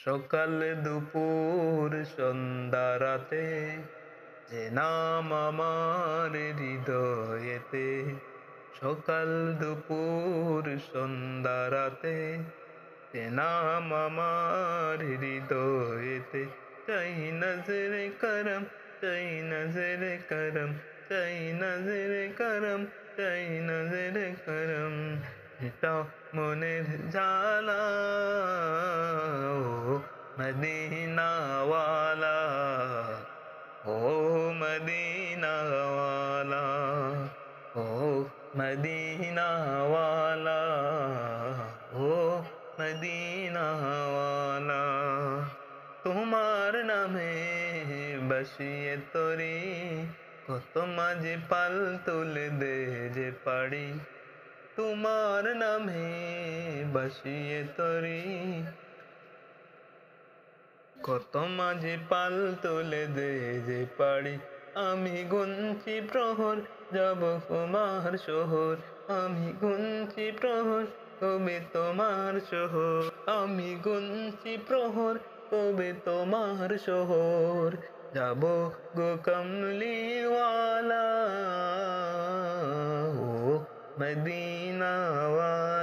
সকাল দুপুর সন্ধ্যা রাতে যে নাম আমার হৃদয়েতে। সকাল দুপুর সন্ধ্যা রাতে যে নাম আমার হৃদয়েতে। চাই নজরে করম, চাই নজরে করম, চাই নজরে করম, চাই নজরে করম। এটা মনের জ্বালা ও মদিনা ওয়ালা, ও মদিনা ওয়ালা, ও মদিনা ওয়ালা, ও মদিনা ওয়ালা। তোমার নামে বসিয়ে তরি, কত মাঝে পাল তুলে দে যে পারি। তোমার নামে বসিয়ে তরি, কত মাঝে পাল তুলে দে যে পারি। আমি গুনছি প্রহর, যাব তোমার শহর। আমি গুনছি প্রহর, কবে তোমার শহর। আমি গুনছি প্রহর, কবে তোমার শহর। যাব গো কমলিওয়ালা, ও মদিনা ওয়ালা।